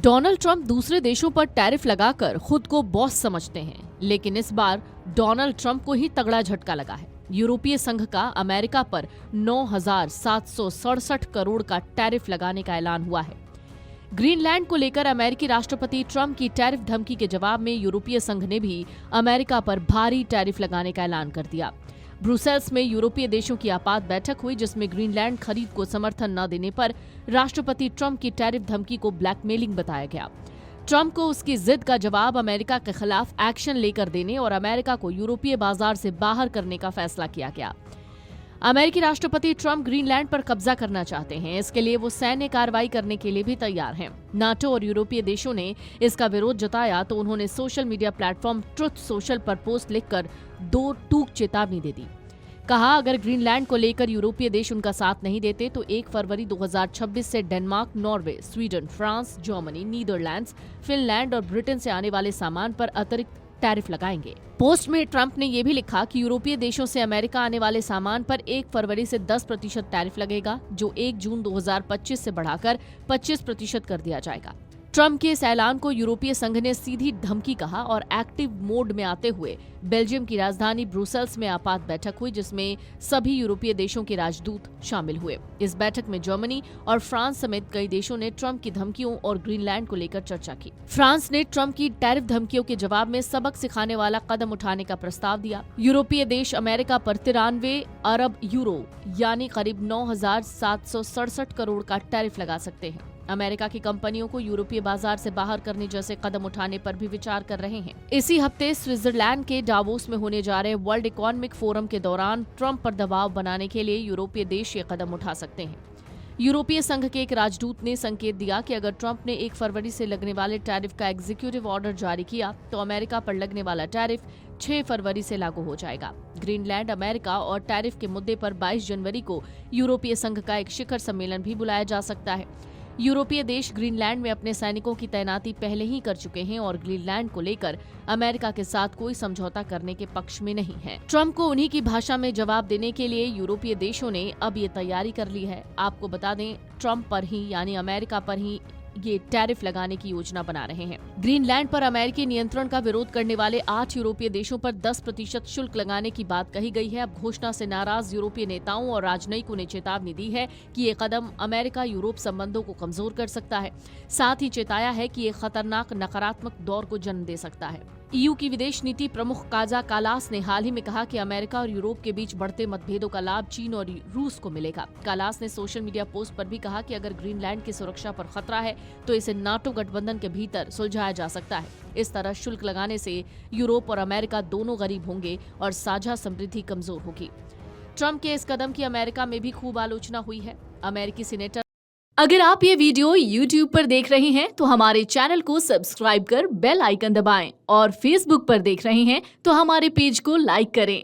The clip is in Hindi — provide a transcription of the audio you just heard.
डोनाल्ड ट्रंप दूसरे देशों पर टैरिफ लगाकर खुद को बॉस समझते हैं, लेकिन इस बार डोनाल्ड ट्रंप को ही तगड़ा झटका लगा है। यूरोपीय संघ का अमेरिका पर 9,767 करोड़ का टैरिफ लगाने का ऐलान हुआ है। ग्रीनलैंड को लेकर अमेरिकी राष्ट्रपति ट्रंप की टैरिफ धमकी के जवाब में यूरोपीय संघ ने भी अमेरिका पर भारी टैरिफ लगाने का ऐलान कर दिया। ब्रुसेल्स में यूरोपीय देशों की आपात बैठक हुई, जिसमें ग्रीनलैंड खरीद को समर्थन न देने पर राष्ट्रपति ट्रंप की टैरिफ धमकी को ब्लैकमेलिंग बताया गया। ट्रंप को उसकी जिद का जवाब अमेरिका के खिलाफ एक्शन लेकर देने और अमेरिका को यूरोपीय बाजार से बाहर करने का फैसला किया गया। अमेरिकी राष्ट्रपति ट्रंप ग्रीनलैंड पर कब्जा करना चाहते हैं। इसके लिए वो सैन्य कार्रवाई करने के लिए भी तैयार हैं। नाटो और यूरोपीय देशों ने इसका विरोध जताया तो उन्होंने social media platform truth social पर पोस्ट लिखकर दो टूक चेतावनी दे दी। कहा, अगर ग्रीनलैंड को लेकर यूरोपीय देश उनका साथ नहीं देते तो 1 फरवरी 2026 से Denmark, Norway, Sweden, France, Germany, Netherlands, Finland और ब्रिटेन से आने वाले सामान पर अतिरिक्त टैरिफ लगाएंगे। पोस्ट में ट्रंप ने यह भी लिखा कि यूरोपीय देशों से अमेरिका आने वाले सामान पर 1 फरवरी से 10% टैरिफ लगेगा, जो 1 जून 2025 से बढ़ाकर 25% कर दिया जाएगा। ट्रंप के इस ऐलान को यूरोपीय संघ ने सीधी धमकी कहा और एक्टिव मोड में आते हुए बेल्जियम की राजधानी ब्रुसेल्स में आपात बैठक हुई, जिसमें सभी यूरोपीय देशों के राजदूत शामिल हुए। इस बैठक में जर्मनी और फ्रांस समेत कई देशों ने ट्रंप की धमकियों और ग्रीनलैंड को लेकर चर्चा की। फ्रांस ने ट्रंप की टैरिफ धमकियों के जवाब में सबक सिखाने वाला कदम उठाने का प्रस्ताव दिया। यूरोपीय देश अमेरिका पर 93 अरब यूरो यानी करीब 9,767 करोड़ का टैरिफ लगा सकते हैं। अमेरिका की कंपनियों को यूरोपीय बाजार से बाहर करने जैसे कदम उठाने पर भी विचार कर रहे हैं। इसी हफ्ते स्विट्जरलैंड के डावोस में होने जा रहे वर्ल्ड इकोनॉमिक फोरम के दौरान ट्रंप पर दबाव बनाने के लिए यूरोपीय देश ये कदम उठा सकते हैं। यूरोपीय संघ के एक राजदूत ने संकेत दिया कि अगर ट्रंप ने 1 फरवरी से लगने वाले टैरिफ का एग्जीक्यूटिव ऑर्डर जारी किया तो अमेरिका पर लगने वाला टैरिफ 6 फरवरी से लागू हो जाएगा। ग्रीनलैंड, अमेरिका और टैरिफ के मुद्दे पर 22 जनवरी को यूरोपीय संघ का एक शिखर सम्मेलन भी बुलाया जा सकता है। यूरोपीय देश ग्रीनलैंड में अपने सैनिकों की तैनाती पहले ही कर चुके हैं और ग्रीनलैंड को लेकर अमेरिका के साथ कोई समझौता करने के पक्ष में नहीं है। ट्रंप को उन्हीं की भाषा में जवाब देने के लिए यूरोपीय देशों ने अब ये तैयारी कर ली है। आपको बता दें, ट्रंप पर ही यानी अमेरिका पर ही ये टैरिफ लगाने की योजना बना रहे हैं। ग्रीनलैंड पर अमेरिकी नियंत्रण का विरोध करने वाले 8 यूरोपीय देशों पर 10% शुल्क लगाने की बात कही गई है। अब घोषणा से नाराज यूरोपीय नेताओं और राजनयिकों ने चेतावनी दी है कि ये कदम अमेरिका यूरोप संबंधों को कमजोर कर सकता है। साथ ही चेताया है कि ये खतरनाक नकारात्मक दौर को जन्म दे सकता है। ईयू की विदेश नीति प्रमुख काजा कालास ने हाल ही में कहा कि अमेरिका और यूरोप के बीच बढ़ते मतभेदों का लाभ चीन और रूस को मिलेगा। कालास ने सोशल मीडिया पोस्ट पर भी कहा कि अगर ग्रीनलैंड की सुरक्षा पर खतरा है तो इसे नाटो गठबंधन के भीतर सुलझाया जा सकता है। इस तरह शुल्क लगाने से यूरोप और अमेरिका दोनों गरीब होंगे और साझा समृद्धि कमजोर होगी। ट्रंप के इस कदम की अमेरिका में भी खूब आलोचना हुई है। अमेरिकी सीनेटर अगर आप ये वीडियो YouTube पर देख रहे हैं तो हमारे चैनल को सब्सक्राइब कर बेल आइकन दबाएं और Facebook पर देख रहे हैं तो हमारे पेज को लाइक करें।